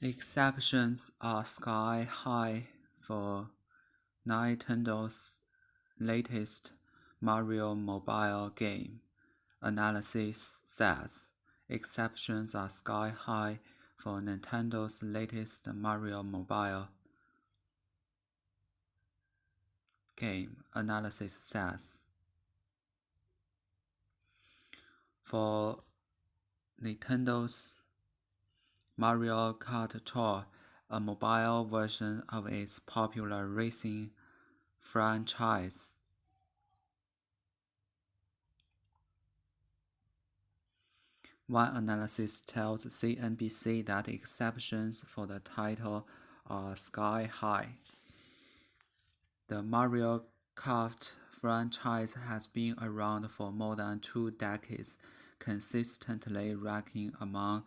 Exceptions are sky high for Nintendo's latest Mario mobile game. Analysis says exceptions are sky high for Nintendo's latest Mario mobile game. Analysis says for Nintendo's Mario Kart Tour, a mobile version of its popular racing franchise. One analysis tells CNBC that exceptions for the title are sky high. The Mario Kart franchise has been around for more than 2 decades, consistently ranking among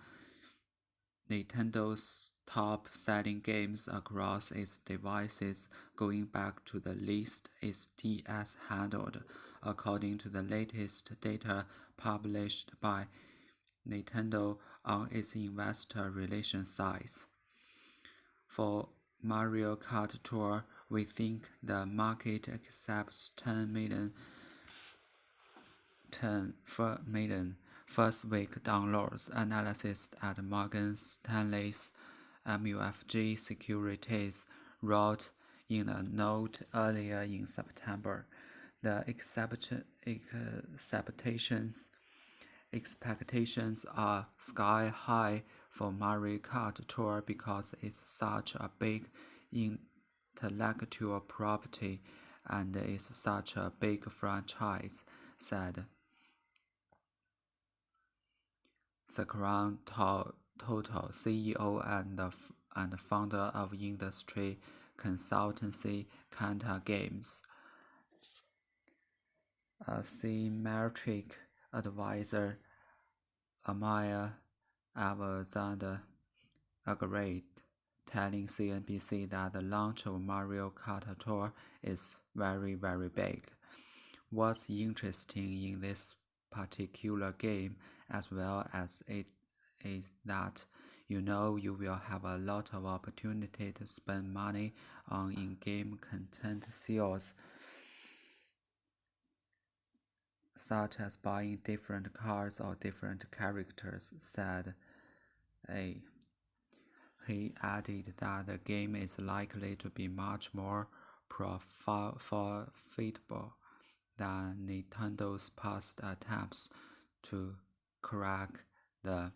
Nintendo's top-selling games across its devices going back to the least its DS handled, according to the latest data published by Nintendo on its investor relations site. For Mario Kart Tour, we think the market accepts 10 million first-week downloads. Analysts at Morgan Stanley's MUFG Securities wrote in a note earlier in September. The expectations are sky high for Mario Kart Tour because it's such a big intellectual property and it's such a big franchise, said Sakran Total, CEO and founder of industry consultancy Kanta Games. A Symmetric advisor, Amaya Avazanda, agreed, telling CNBC that the launch of Mario Kart Tour is very, very big. What's interesting in this particular game, as well as it, is that you will have a lot of opportunity to spend money on in-game content sales, such as buying different cars or different characters, said A. He added that the game is likely to be much more profitable than Nintendo's past attempts to crack the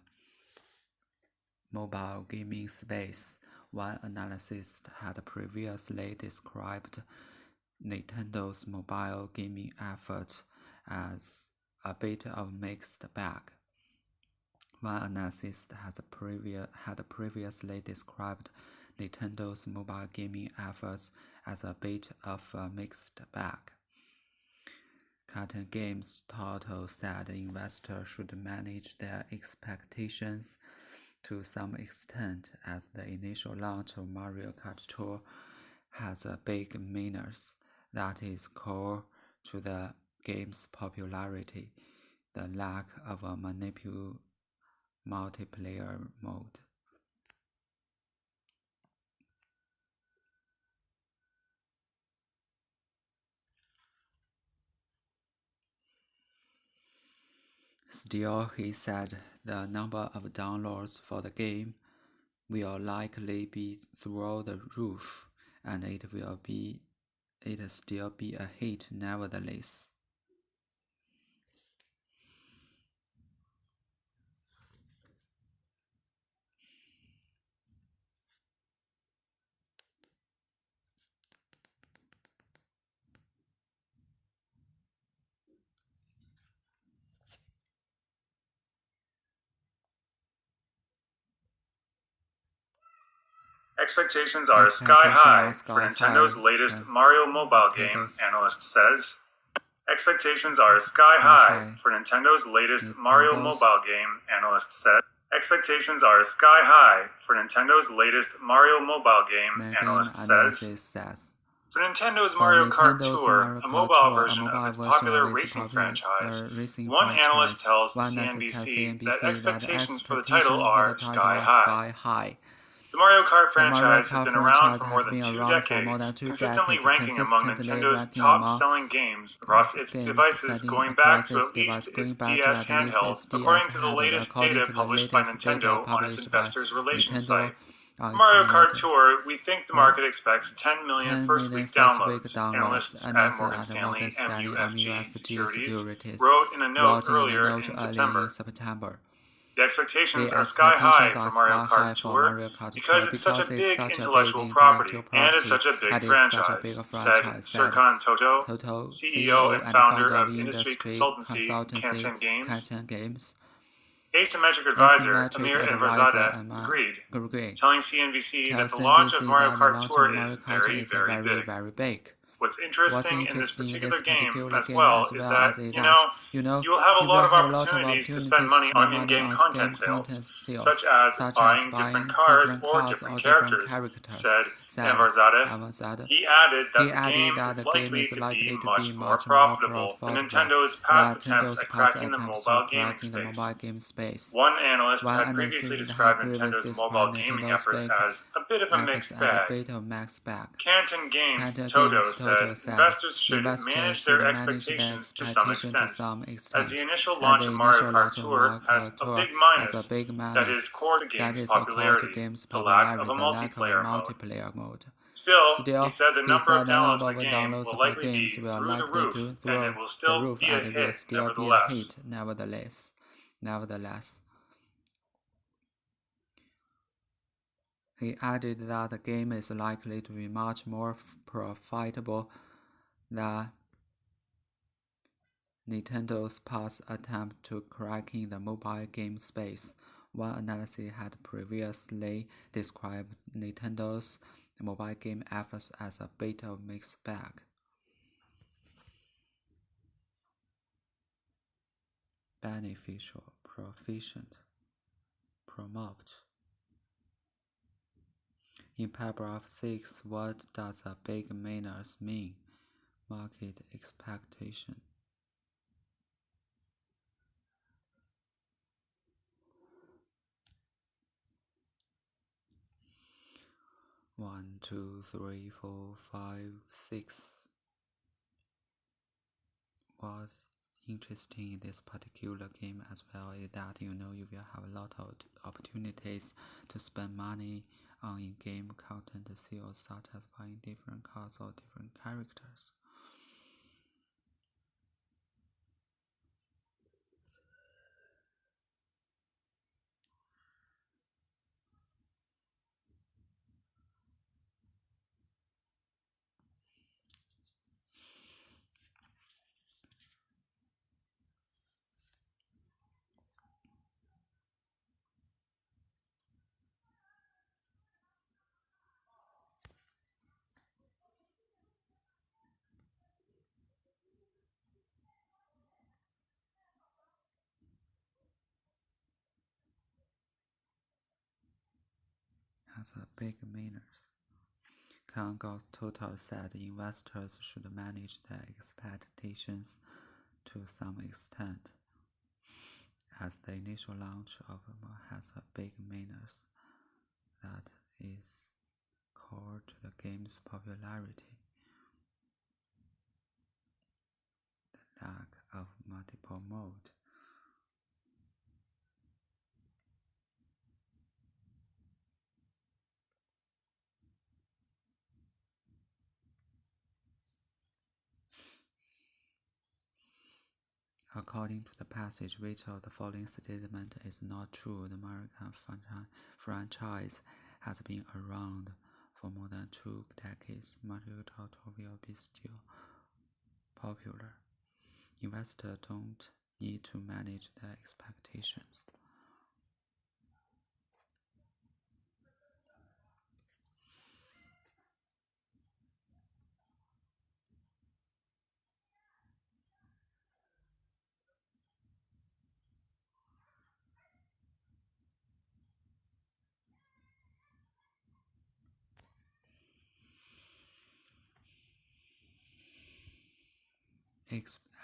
mobile gaming space. One analyst had previously described Nintendo's mobile gaming efforts as a bit of mixed bag. One analyst had previously described Nintendo's mobile gaming efforts as a bit of a mixed bag. Kanta Games Total said investors should manage their expectations to some extent, as the initial launch of Mario Kart Tour has a big minus that is core to the game's popularity: the lack of a multiplayer mode. Still, he said the number of downloads for the game will likely be through the roof, and it still be a hit nevertheless. Expectations are sky high for Nintendo's latest Mario mobile game, analyst says. Expectations are sky high for Nintendo's latest Mario mobile game, analyst said. Expectations are sky high for Nintendo's latest Mario mobile game, analyst says. For Nintendo's Mario Kart Tour, a mobile version of its popular racing franchise, one analyst tells CNBC that expectations for the title are sky high. The The Mario Kart franchise has been around for more than 2 decades, consistently ranking among Nintendo's top-selling games across its devices going back to at least its DS handheld, according to the latest data published by Nintendo on its investors' relations site. For Mario Kart Tour, we think the market expects 10 million first-week downloads, analysts at Morgan Stanley MUFG Securities wrote in a note earlier in September. The expectations are sky high for Mario Kart Tour because it's such a big intellectual property and it's such a big franchise, said Serkan Toto, CEO and founder of industry consultancy Kantan Games. Asymmetric advisor Amir Enverzadeh agreed, telling CNBC that the launch of Mario Kart Tour is very, very big. What's interesting in this particular game as well is that, you will have a lot of opportunities to spend money on in-game content sales, such as buying different cars or different characters, said Enverzadeh. He added that the game is likely to be much more profitable than Nintendo's past attempts at cracking the mobile gaming space. One analyst had previously described Nintendo's mobile gaming efforts as a bit of a mixed bag. Kantan Games Toto said investors should manage their expectations to some extent, as the initial launch of Mario Kart Tour has a big minus that is core to the game's popularity, the lack of a multiplayer mode. Still, he said the number of downloads per game will likely be through the roof, and it will still be a hit nevertheless. He added that the game is likely to be much more profitable than Nintendo's past attempt to cracking the mobile game space. One analysis had previously described Nintendo's mobile game efforts as a bit of a mixed bag. Beneficial, proficient, promote. In paragraph 6, what does a big minus mean? Market expectation. One, two, three, 4, 5, 6. What's interesting in this particular game as well is that you will have a lot of opportunities to spend money on in-game content sales, such as buying different cars or different characters. As a big minus. Kangaroo Total said investors should manage their expectations to some extent, as the initial launch of has a big minus that is core to the game's popularity. The lack of multiple mode. According to the passage, which of the following statement is not true? The Mario Kart franchise has been around for more than 2 decades. Mario Kart will be still popular. Investors don't need to manage their expectations.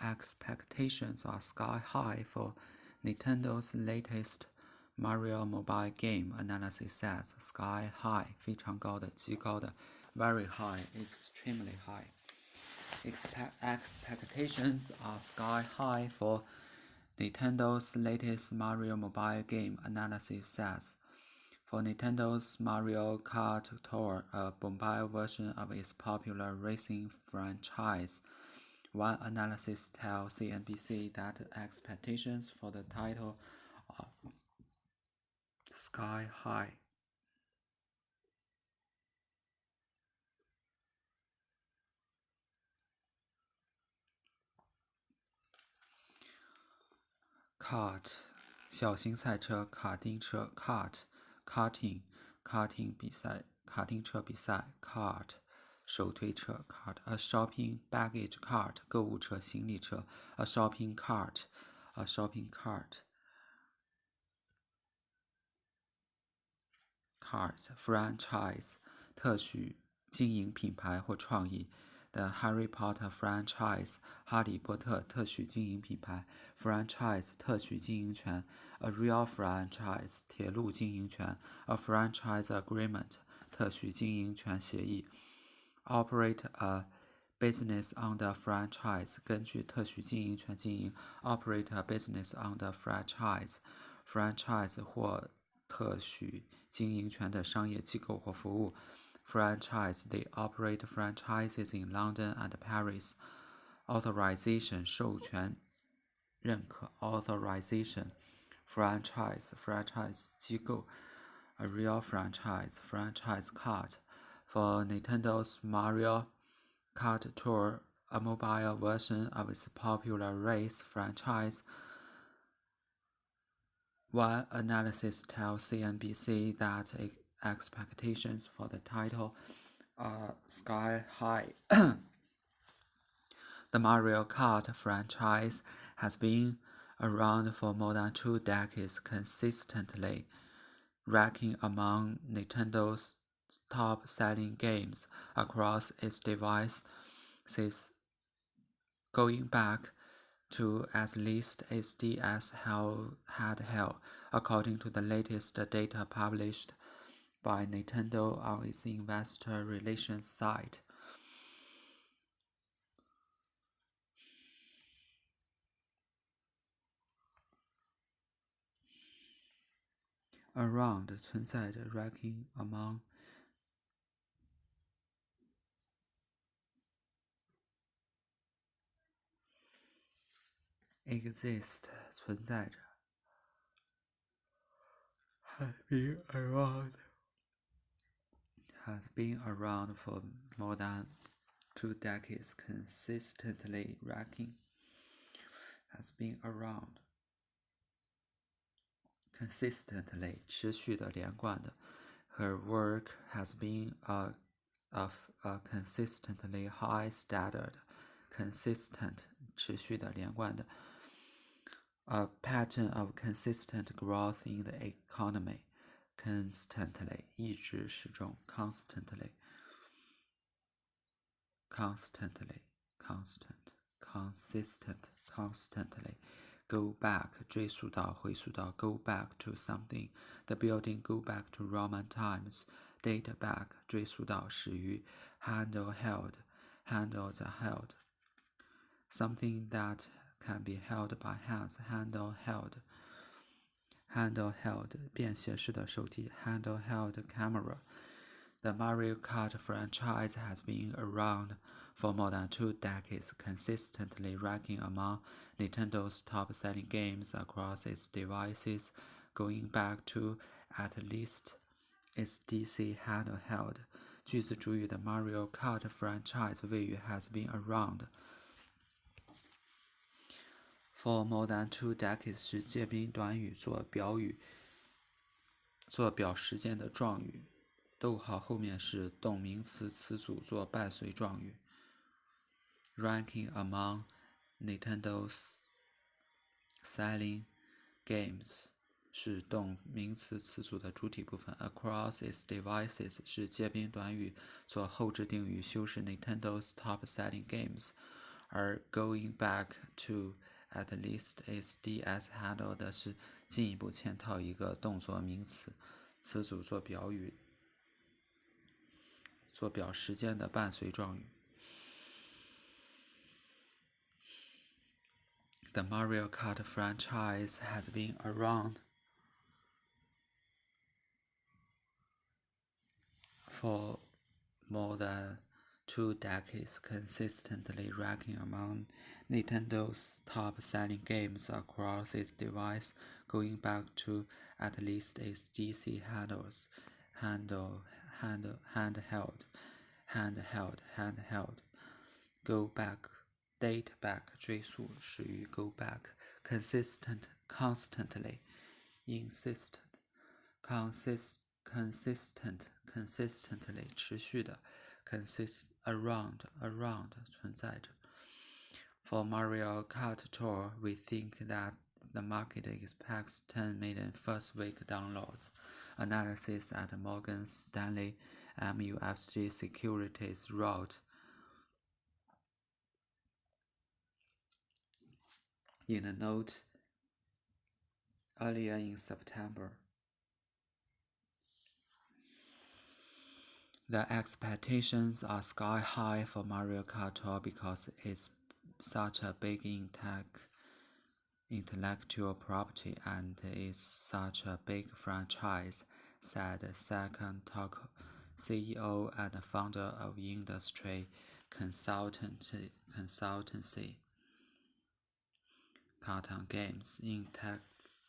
Expectations are sky high for Nintendo's latest Mario Mobile Game Analysis says sky high 非常高的极高的 very high extremely high. Expectations are sky high for Nintendo's latest Mario mobile game, analysis says. For Nintendo's Mario Kart Tour, a mobile version of its popular racing franchise, one analysis tells CNBC that expectations for the title are sky high. Kart 小型赛车卡丁车 karting 比赛卡丁车比赛 cart 手推车 cart a shopping baggage cart 购物车行李车 a shopping cart cars franchise 特许经营品牌或创意The Harry Potter franchise 哈利波特特许经营品牌 franchise 特许经营权 A real franchise 铁路经营权 A franchise agreement 特许经营权协议 Operate a business under franchise 根据特许经营权经营 Operate a business under franchise 或特许经营权的商业机构或服务Franchise, they operate franchises in London and Paris. Authorization, 授权认可 Authorization, franchise 机构 A real franchise card. For Nintendo's Mario Kart Tour, a mobile version of its popular race franchise, one analysis tells CNBC that expectations for the title are sky high. The Mario Kart franchise has been around for more than 2 decades, consistently ranking among Nintendo's top-selling games across its devices, going back to at least its DS handheld, according to the latest data published by Nintendo on its investor relations site. Around 存在着 ranking among exist 存在着 has been around for more than 2 decades, consistently ranking has been around consistently 持续的连贯的 her work has been of a consistently high standard consistent 持续的连贯的 a pattern of consistent growth in the economy constantly 一直始终 constantly go back 追溯到回溯到 go back to something the building go back to Roman times date back 追溯到始于 handled held something that can be held by hands handled held 便携式的手提 handheld camera The Mario Kart franchise has been around for more than 2 decades, consistently ranking among Nintendo's top-selling games across its devices, going back to at least its DC handheld. 句子主语的 Mario Kart franchise 谓语 has been around for more than 2 decades 是介宾短语做表时间的状语。逗号后面是动名词词组做伴随状语 ranking among Nintendo's selling games 是动名词词组的主体部分 across its devices 是介宾短语做后置定语修饰 Nintendo's top selling games 而 going back to at least its DS handled 是进一步嵌套一个动作名词词组做表语，做表时间的伴随状语。The Mario Kart franchise has been around for more than 2 decades, consistently ranking among Nintendo's top-selling games across its device, going back to at least its DC handheld. Go back, date back 追溯始于 go back, constantly, insistent, consistently 持续的 around 存在着。For Mario Kart Tour, we think that the market expects 10 million first-week downloads. Analysis at Morgan Stanley MUFG Securities wrote in a note earlier in September. The expectations are sky high for Mario Kart Tour because it's such a big intellectual property and it's such a big franchise, said Sakan Tako, CEO and founder of industry consultancy Cartoon Games.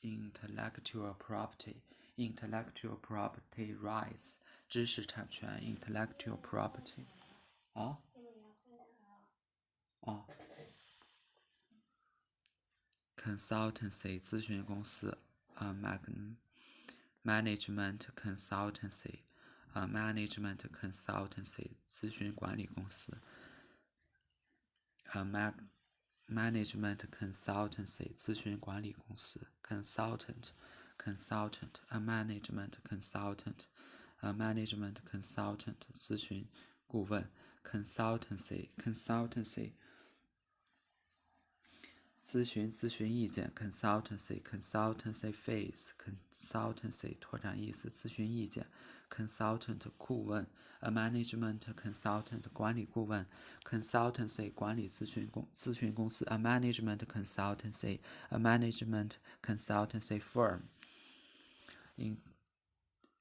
Intellectual property rights 知识产权 intellectual property consultancy 咨询公司management consultancy management consultancy 咨询管理公司management consultancy 咨询管理公司 consultant a management consultant 咨询顾问 consultancy 咨询意见 consultancy fees consultancy 拓展意思咨询意见 consultant 顾问 a management consultant 管理顾问 consultancy 管理咨询公司 a management consultancy firm.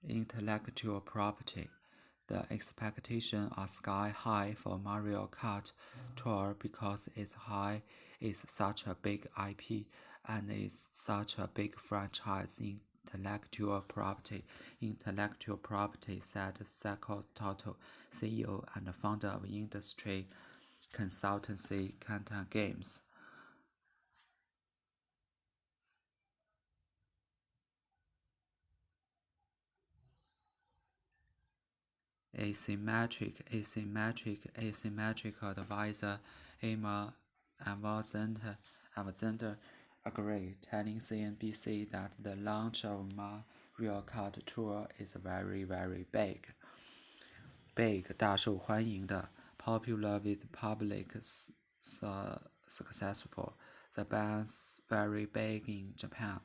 Intellectual property. The expectations are sky high for Mario Kart Tour because it's such a big IP and it's such a big franchise. Intellectual property, said Sako Toto, CEO and founder of industry consultancy Cartoon Games. Asymmetric advisor Emma Alexander agreed, telling CNBC that the launch of Mario Kart Tour is very, very big. 大受欢迎的 popular with public successful. The band's very big in Japan.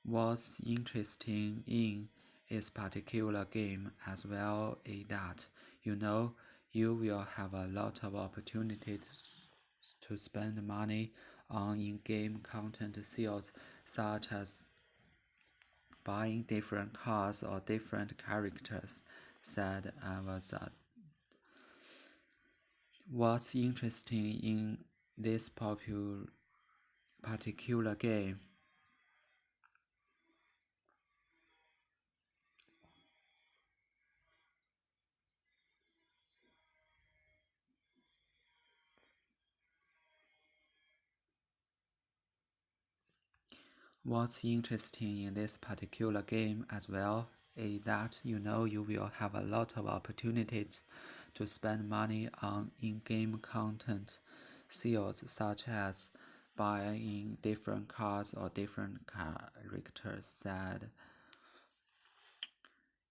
What's interesting in its particular game as well is that, you will have a lot of opportunities to spend money on in-game content sales, such as buying different cars or different characters, said Avazad. What's interesting in this particular game as well is that, you will have a lot of opportunities to spend money on in-game content sales, such as buying different cars or different characters, said.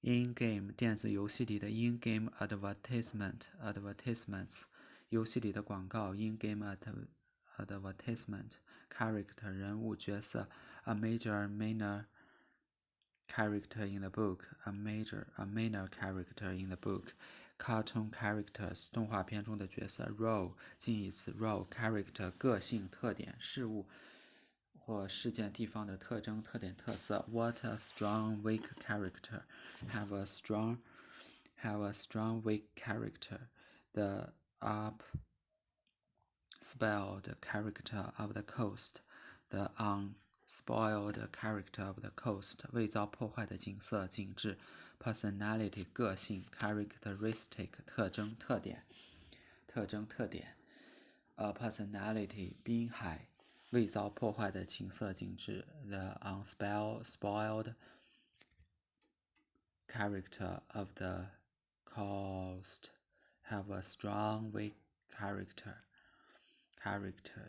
In-game 电子游戏里的 in-game advertisements 游戏里的广告 in-game advertisement character 人物角色 a major minor character in the book a minor character in the book cartoon characters 动画片中的角色 role 近义词 role character 个性特点事物或事件地方的特征特点特色 what a strong weak character have a strong weak character the upspelled character of the coast the unspoiled character of the coast 未遭破坏的景色景致 personality 个性 characteristic 特征特点personality 滨海未遭破坏的景色景致 the unspoiled character of the coast have a strong weak character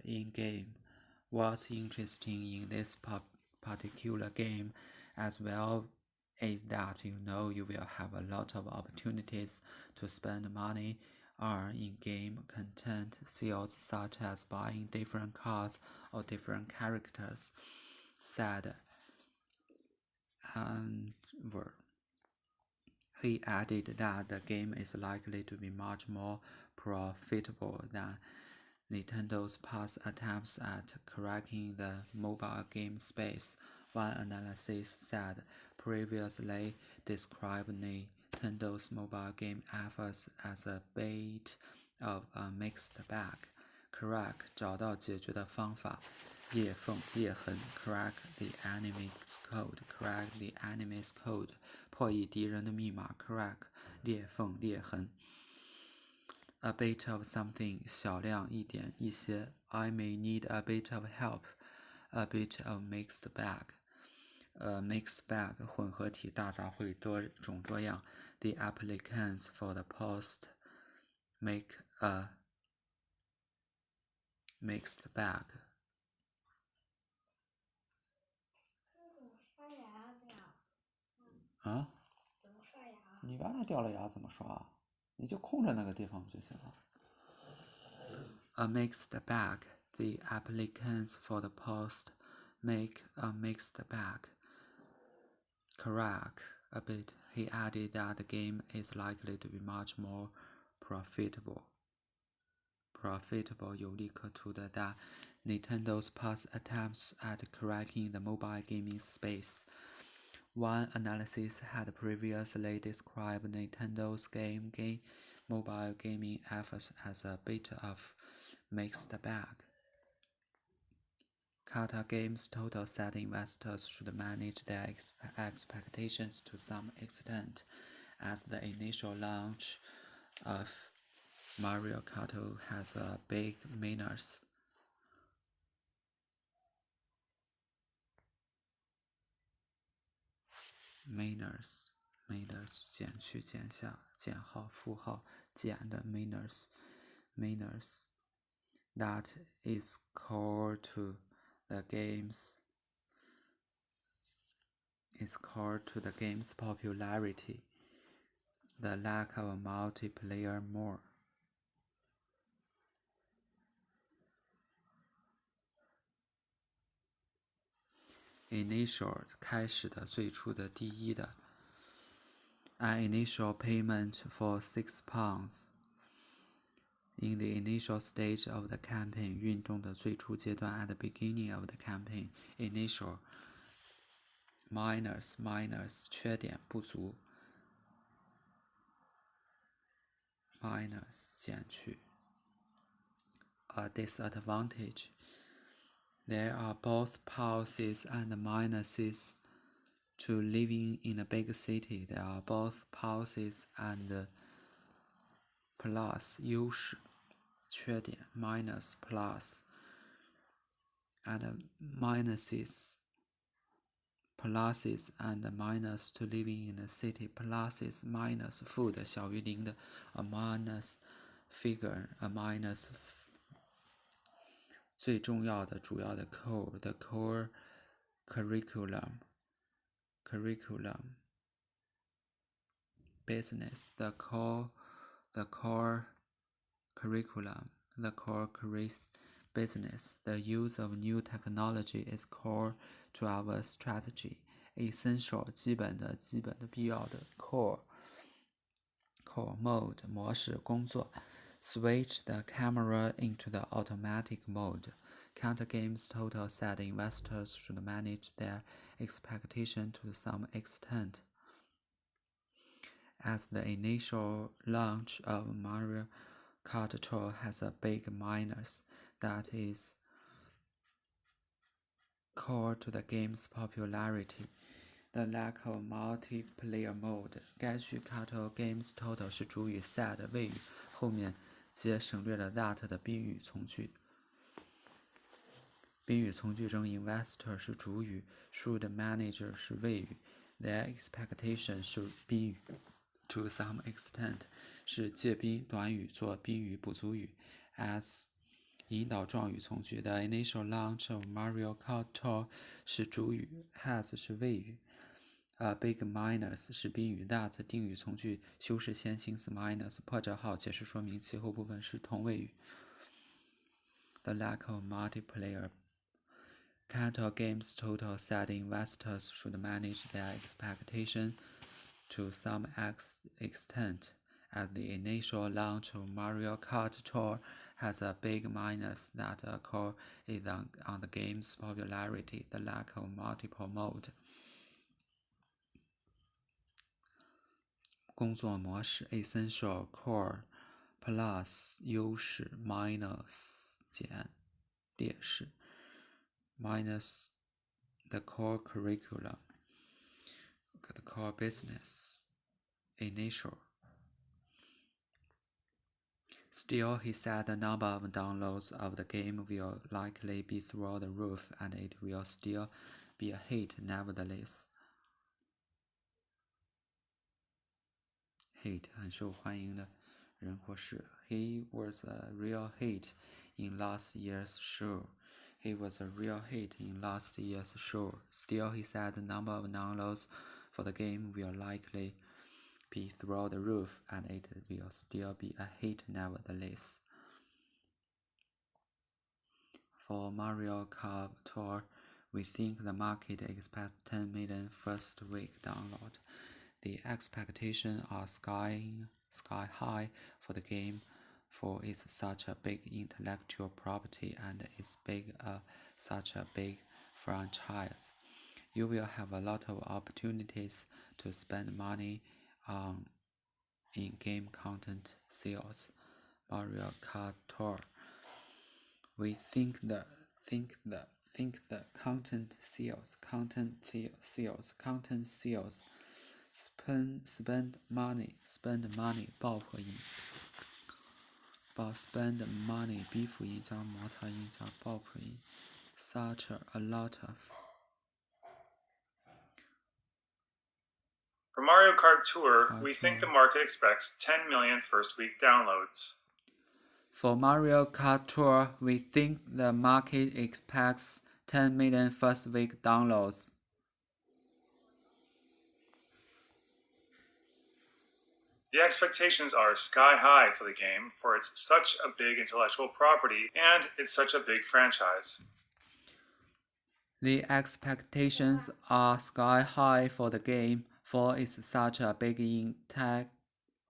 in game. What's interesting in this particular game as well is that you know you will have a lot of opportunities to spend money on in-game content sales such as buying different cards or different characters, said Anwar. He added that the game is likely to be much more profitable than Nintendo's past attempts at cracking the mobile game space. One analysis said previously described Nintendo's mobile game efforts as a bit of a mixed bag. Crack 找到解决的方法，裂缝裂痕 crack the enemy's code 破译敌人的密码 crack 裂缝裂痕。A bit of something 小量一点一些 I may need a bit of help a bit of mixed bag mixed bag 混合体大杂烩多种多样 The applicants for the post make a mixed bag 啊？你原来掉了牙怎么刷？你就空着那个地方不就行了？ A mixed bag. The applicants for the post make a mixed bag. Crack a bit. He added that the game is likely to be much more profitable 有利可图的 that Nintendo's past attempts at cracking the mobile gaming space. One analysis had previously described Nintendo's mobile gaming efforts as a bit of mixed bag. Kata Games Total said investors should manage their expectations to some extent, as the initial launch of Mario Kart has a big minus. Minus 减去减下减号负号减的 minus that is core to the game's popularity, the lack of a multiplayer more. Initial 开始的最初的第一的 An initial payment for £6 in the initial stage of the campaign 运动的最初阶段 at the beginning of the campaign initial minus 缺点不足 minus 减去 a disadvantage. There are both pluses and minuses to living in a big city. There are both pluses and plus 优势缺点 minus plus and pluses and minus to living in a city. Pluses minus 负的小于零的 a minus figure a minus 最重要的主要的 core the core curriculum business the core curriculum the core business. The use of new technology is core to our strategy. Essential 基本的必要的 core mode 模式工作 Switch the camera into the automatic mode. Counter games total said investors should manage their expectation to some extent. As the initial launch of Mario Kart Tour has a big minus that is core to the game's popularity. The lack of multiplayer mode. 该句 Kart Games Total 是主语 sad 谓语，后面接省略了 that 的宾语从句。宾语从句中 investor 是主语 should manager 是谓语 their expectation 是宾语 to some extent 是介宾短语做宾语补足语 as 引导状语从句 The initial launch of Mario Kart Tour 是主语 has 是谓语big minus 是宾语 that 定语从句修饰先行词 minus 破折号解释说明其后部分是同谓语 The lack of multiplayer Kart Games Total said investors should manage their expectation to some extent, as the initial launch of Mario Kart Tour has a big minus that occurs on the game's popularity, the lack of multiple mode. 工作模式 Essential Core Plus 优势 Minus 减劣势 Minus the core curriculum, the core business, initial. Still, he said the number of downloads of the game will likely be through the roof and it will still be a hit nevertheless. Hit 很受欢迎的人或事 He was a real hit in last year's show. He was a real hit in last year's show. Still, he said the number of downloads for the game will likely be through the roof and it will still be a hit nevertheless. For Mario Kart Tour, we think the market expects 10 million first week download. The expectations are sky high for the game, for it's such a big intellectual property and it's such a big franchise. You will have a lot of opportunities to spend money on in-game content sales. Mario Kart Tour. We think the content sales spend money 爆破音spend money 鼻辅音加摩擦音加爆破音 such a lot of. For Mario Kart Tour, we think the market expects 10 million first week downloads. For Mario Kart Tour, we think the market expects 10 million first week downloads. The expectations are sky high for the game, for it's such a big intellectual property and it's such a big franchise. The expectations are sky high for the game, for it's such a big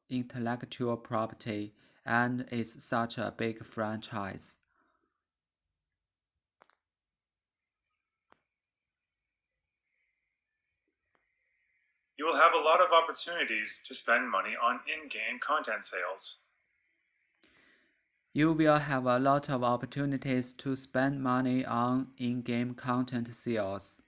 intellectual property and it's such a big franchise. You will have a lot of opportunities to spend money on in-game content sales. You will have a lot of opportunities to spend money on in-game content sales.